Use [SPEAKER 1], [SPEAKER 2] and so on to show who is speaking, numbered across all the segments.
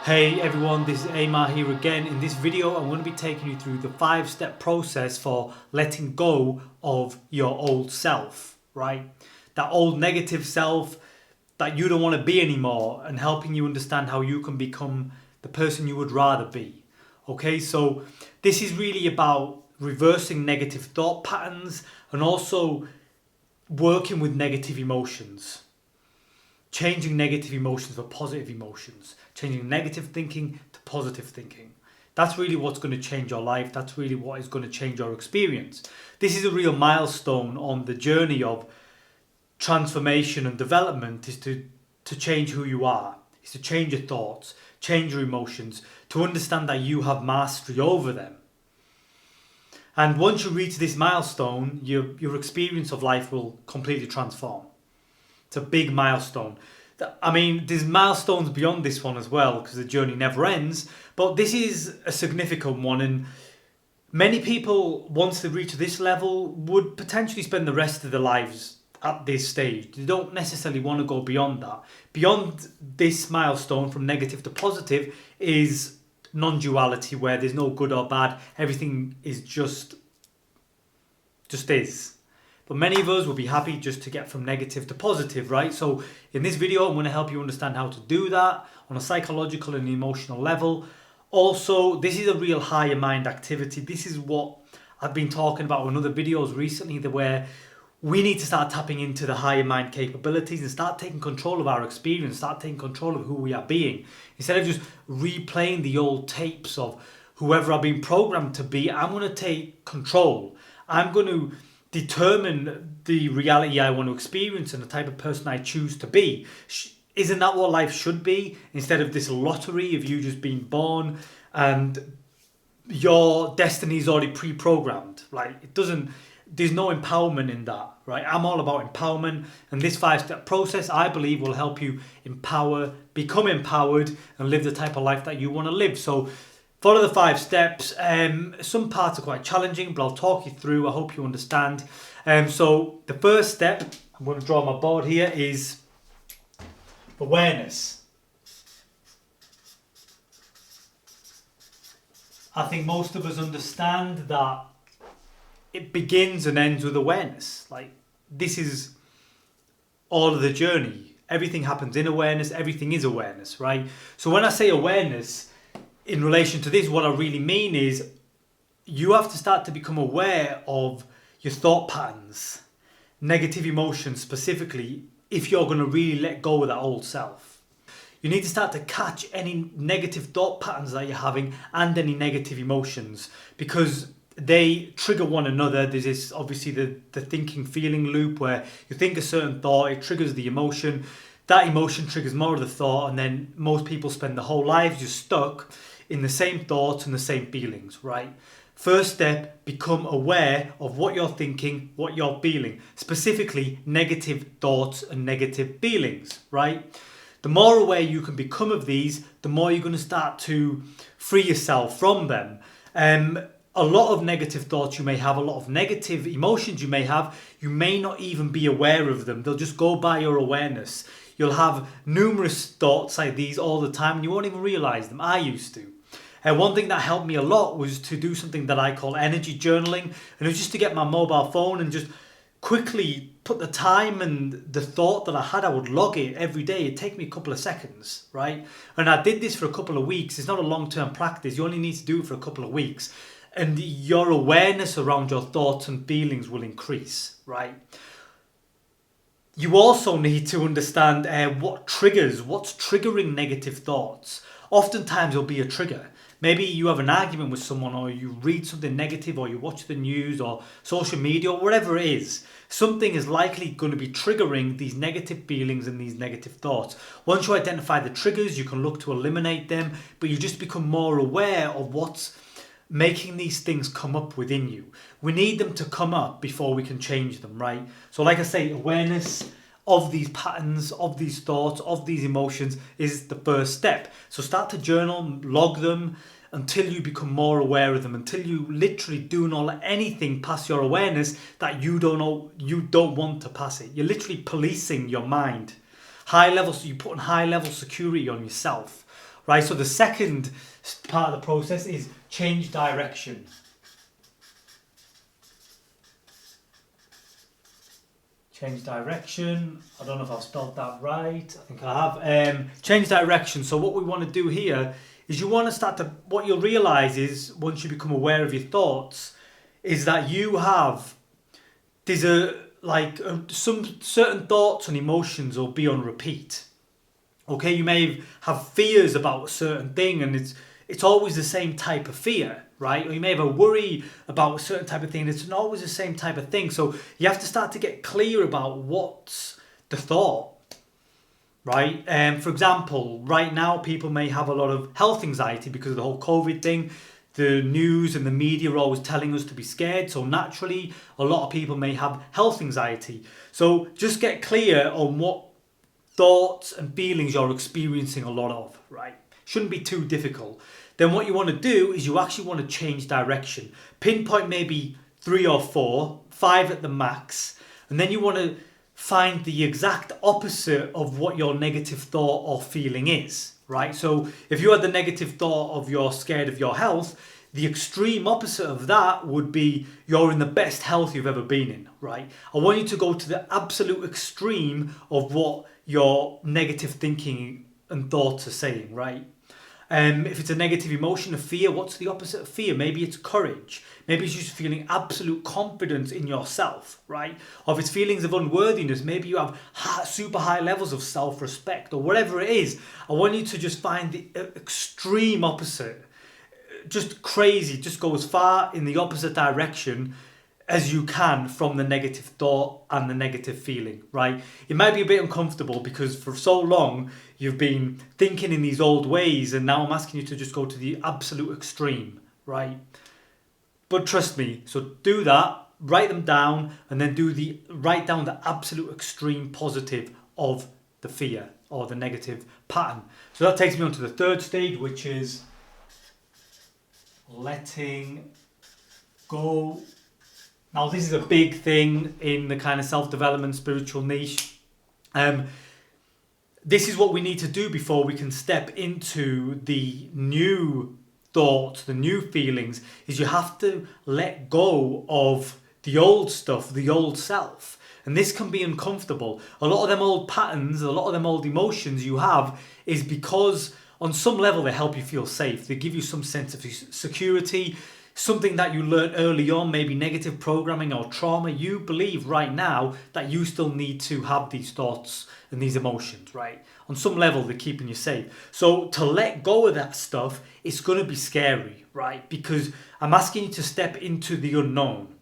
[SPEAKER 1] Hey everyone, this is Amar here again. In this video, I'm going to be taking you through the 5-step process for letting go of your old self, right? That old negative self that you don't want to be anymore, and helping you understand how you can become the person you would rather be. Okay, so this is really about reversing negative thought patterns and also working with negative emotions. Changing negative emotions for positive emotions, changing negative thinking to positive thinking. That's really what's going to change your life. That's really what is going to change your experience. This is a real milestone on the journey of transformation and development, is to change who you are, is to change your thoughts, change your emotions, to understand that you have mastery over them. And once you reach this milestone, your experience of life will completely transform. It's a big milestone. I mean, there's milestones beyond this one as well, because the journey never ends. But this is a significant one, and many people, once they reach this level, would potentially spend the rest of their lives at this stage. They don't necessarily want to go beyond that. Beyond this milestone, from negative to positive, is non-duality, where there's no good or bad. Everything is just is. But many of us will be happy just to get from negative to positive, right? So in this video, I'm going to help you understand how to do that on a psychological and emotional level. Also, this is a real higher mind activity. This is what I've been talking about in other videos recently, where we need to start tapping into the higher mind capabilities and start taking control of our experience, start taking control of who we are being. Instead of just replaying the old tapes of whoever I've been programmed to be, I'm going to take control. I'm going to determine the reality I want to experience and the type of person I choose to be. Isn't that what life should be? Instead of this lottery of you just being born and your destiny is already pre-programmed. Like, there's no empowerment in that, right? I'm all about empowerment, and this 5-step process, I believe, will help you become empowered and live the type of life that you want to live. So follow the 5 steps. Some parts are quite challenging, but I'll talk you through. I hope you understand. So the first step, I'm going to draw my board here, is awareness. I think most of us understand that it begins and ends with awareness. Like, this is all of the journey. Everything happens in awareness. Everything is awareness, right? So when I say awareness, in relation to this, what I really mean is you have to start to become aware of your thought patterns, negative emotions specifically, if you're going to really let go of that old self. You need to start to catch any negative thought patterns that you're having and any negative emotions, because they trigger one another. There's this, obviously, the thinking feeling loop, where you think a certain thought, it triggers the emotion. That emotion triggers more of the thought, and then most people spend their whole lives just stuck in the same thoughts and the same feelings, right? First step, become aware of what you're thinking, what you're feeling, specifically negative thoughts and negative feelings, right? The more aware you can become of these, the more you're going to start to free yourself from them. A lot of negative thoughts you may have, a lot of negative emotions you may have, you may not even be aware of them. They'll just go by your awareness. You'll have numerous thoughts like these all the time, and you won't even realize them. I used to. One thing that helped me a lot was to do something that I call energy journaling. And it was just to get my mobile phone and just quickly put the time and the thought that I had. I would log it every day. It'd take me a couple of seconds, right? And I did this for a couple of weeks. It's not a long-term practice. You only need to do it for a couple of weeks. And your awareness around your thoughts and feelings will increase, right? You also need to understand what's triggering negative thoughts. Oftentimes there'll be a trigger. Maybe you have an argument with someone, or you read something negative, or you watch the news or social media, or whatever it is. Something is likely going to be triggering these negative feelings and these negative thoughts. Once you identify the triggers, you can look to eliminate them, but you just become more aware of what's making these things come up within you. We need them to come up before we can change them, right? So like I say, awareness of these patterns, of these thoughts, of these emotions is the first step. So start to journal, log them until you become more aware of them, until you literally do not let anything pass your awareness that you don't want to pass it. You're literally policing your mind. You're putting high level security on yourself, right? So the second part of the process is change direction. Change direction. I don't know if I've spelled that right. I think I have. Change direction. So what we want to do here is you want to start to, what you'll realize is once you become aware of your thoughts, is that you have, some certain thoughts and emotions will be on repeat. Okay, you may have fears about a certain thing, and it's always the same type of fear, right? Or you may have a worry about a certain type of thing, and it's not always the same type of thing. So you have to start to get clear about what's the thought, right? For example, right now people may have a lot of health anxiety because of the whole COVID thing. The news and the media are always telling us to be scared, so naturally a lot of people may have health anxiety. So just get clear on what thoughts and feelings you're experiencing a lot of, right? Shouldn't be too difficult. Then what you want to do is you actually want to change direction. Pinpoint maybe 3 or 4, 5 at the max, and then you want to find the exact opposite of what your negative thought or feeling is, right? So if you had the negative thought of you're scared of your health, the extreme opposite of that would be you're in the best health you've ever been in, right? I want you to go to the absolute extreme of what your negative thinking and thoughts are saying, right? If it's a negative emotion, a fear, what's the opposite of fear? Maybe it's courage. Maybe it's just feeling absolute confidence in yourself, right? Or if it's feelings of unworthiness, maybe you have super high levels of self-respect or whatever it is. I want you to just find the extreme opposite. Just crazy, just go as far in the opposite direction as you can from the negative thought and the negative feeling, right? It might be a bit uncomfortable because for so long you've been thinking in these old ways, and now I'm asking you to just go to the absolute extreme, right? But trust me, so do that, write them down, and then write down the absolute extreme positive of the fear or the negative pattern. So that takes me on to the third stage, which is letting go. Now, this is a big thing in the kind of self-development spiritual niche. This is what we need to do before we can step into the new thoughts, the new feelings, is you have to let go of the old stuff, the old self. And this can be uncomfortable. A lot of them old patterns, a lot of them old emotions you have is because on some level they help you feel safe. They give you some sense of security. Something that you learned early on, maybe negative programming or trauma, you believe right now that you still need to have these thoughts and these emotions, right? On some level, they're keeping you safe. So to let go of that stuff, it's going to be scary, right? Because I'm asking you to step into the unknown.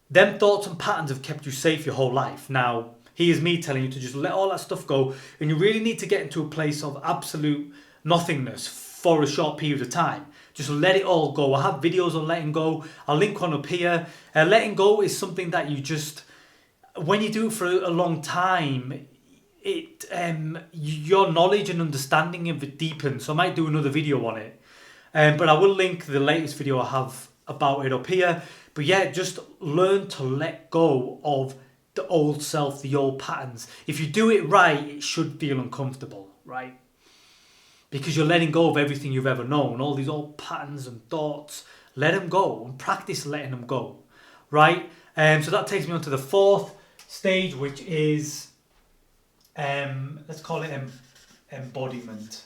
[SPEAKER 1] Them thoughts and patterns have kept you safe your whole life. Now, here's me telling you to just let all that stuff go, and you really need to get into a place of absolute nothingness for a short period of time. Just let it all go. I have videos on letting go. I'll link one up here. Letting go is something that you just, when you do it for a long time, your knowledge and understanding of it deepens. So I might do another video on it. But I will link the latest video I have about it up here. But yeah, just learn to let go of the old self, the old patterns. If you do it right, it should feel uncomfortable, right? Because you're letting go of everything you've ever known, all these old patterns and thoughts. Let them go and practice letting them go, right? So that takes me on to the fourth stage, which is, let's call it embodiment.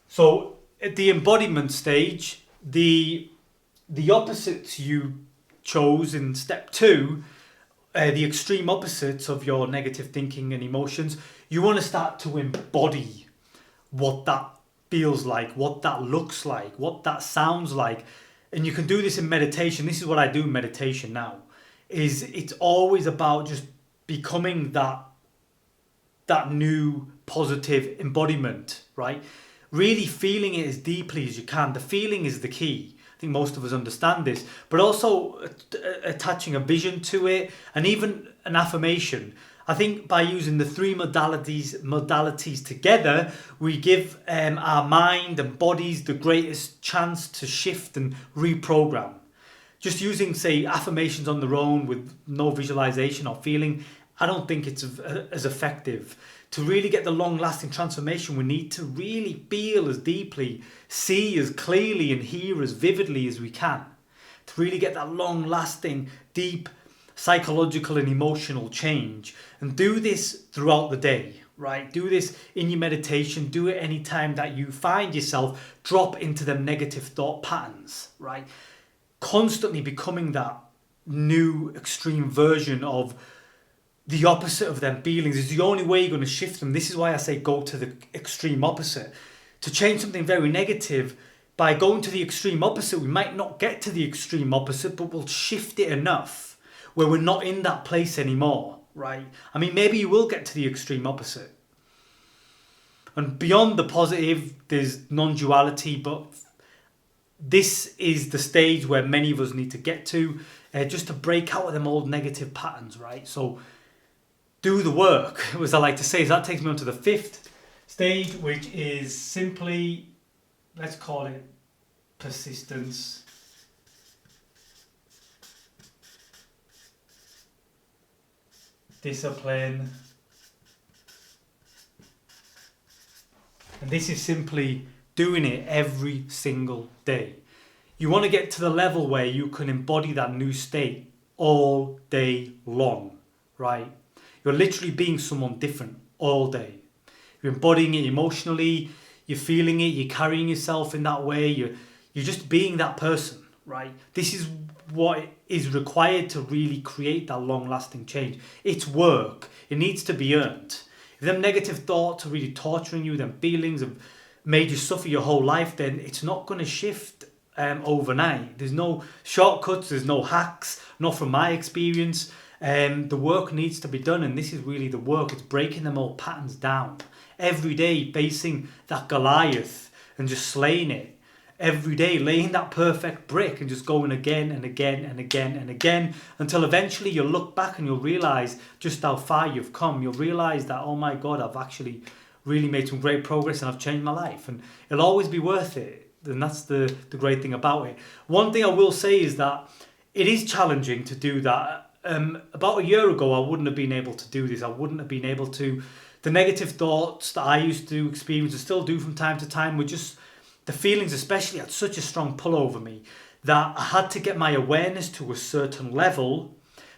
[SPEAKER 1] So at the embodiment stage, the opposites you chose in step 2, the extreme opposites of your negative thinking and emotions, you want to start to embody what that feels like, what that looks like, what that sounds like. And you can do this in meditation. This is what I do in meditation now. It's always about just becoming that new positive embodiment, right? Really feeling it as deeply as you can. The feeling is the key. I think most of us understand this, but also attaching a vision to it and even an affirmation. I think by using the 3 modalities together, we give our mind and bodies the greatest chance to shift and reprogram. Just using, say, affirmations on their own with no visualization or feeling I don't think it's as effective. To really get the long-lasting transformation, we need to really feel as deeply, see as clearly, and hear as vividly as we can. To really get that long-lasting, deep psychological and emotional change. And do this throughout the day, right? Do this in your meditation. Do it anytime that you find yourself drop into them negative thought patterns, right? Constantly becoming that new extreme version of the opposite of them feelings is the only way you're going to shift them. This is why I say go to the extreme opposite. To change something very negative, by going to the extreme opposite, we might not get to the extreme opposite, but we'll shift it enough where we're not in that place anymore, right? I mean, maybe you will get to the extreme opposite. And beyond the positive, there's non-duality, but this is the stage where many of us need to get to, just to break out of them old negative patterns, right? So do the work, as I like to say. So that takes me on to the 5th stage, which is simply, let's call it persistence. Discipline. And this is simply doing it every single day. You want to get to the level where you can embody that new state all day long, right? You're literally being someone different all day. You're embodying it emotionally, you're feeling it, you're carrying yourself in that way, you're just being that person, right? This is what is required to really create that long-lasting change. It's work. It needs to be earned. If them negative thoughts are really torturing you, them feelings have made you suffer your whole life, then it's not going to shift overnight. There's no shortcuts, there's no hacks, not from my experience. The work needs to be done, and this is really the work. It's breaking them old patterns down. Every day facing that Goliath and just slaying it. Every day laying that perfect brick and just going again and again and again and again until eventually you'll look back and you'll realise just how far you've come. You'll realise that, oh my God, I've actually really made some great progress and I've changed my life, and it'll always be worth it. And that's the great thing about it. One thing I will say is that it is challenging to do that. About a year ago, I wouldn't have been able to do this. I wouldn't have been able to. The negative thoughts that I used to experience and still do from time to time were just, the feelings especially had such a strong pull over me that I had to get my awareness to a certain level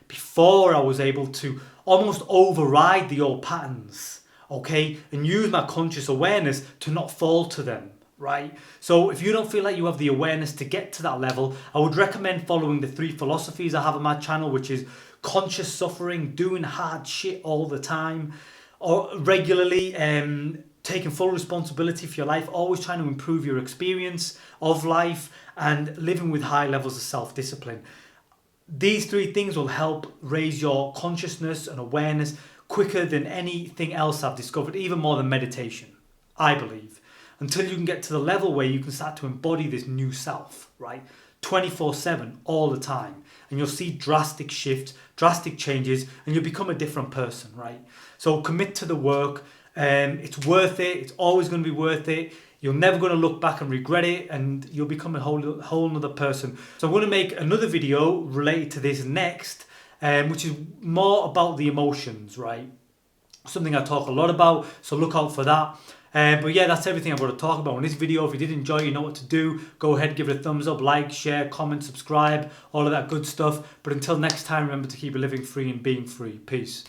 [SPEAKER 1] before I was able to almost override the old patterns, okay, and use my conscious awareness to not fall to them. Right? So if you don't feel like you have the awareness to get to that level, I would recommend following the 3 philosophies I have on my channel, which is conscious suffering, doing hard shit all the time, or regularly, taking full responsibility for your life, always trying to improve your experience of life, and living with high levels of self-discipline. These 3 things will help raise your consciousness and awareness quicker than anything else I've discovered, even more than meditation, I believe. Until you can get to the level where you can start to embody this new self, right? 24/7, all the time. And you'll see drastic shifts, drastic changes, and you'll become a different person, right? So commit to the work. It's worth it. It's always going to be worth it. You're never going to look back and regret it, and you'll become a whole other person. So I'm going to make another video related to this next, which is more about the emotions, right? Something I talk a lot about, so look out for that. But yeah, that's everything I've got to talk about in this video. If you did enjoy, you know what to do. Go ahead, give it a thumbs up, like, share, comment, subscribe, all of that good stuff. But until next time, remember to keep living free and being free. Peace.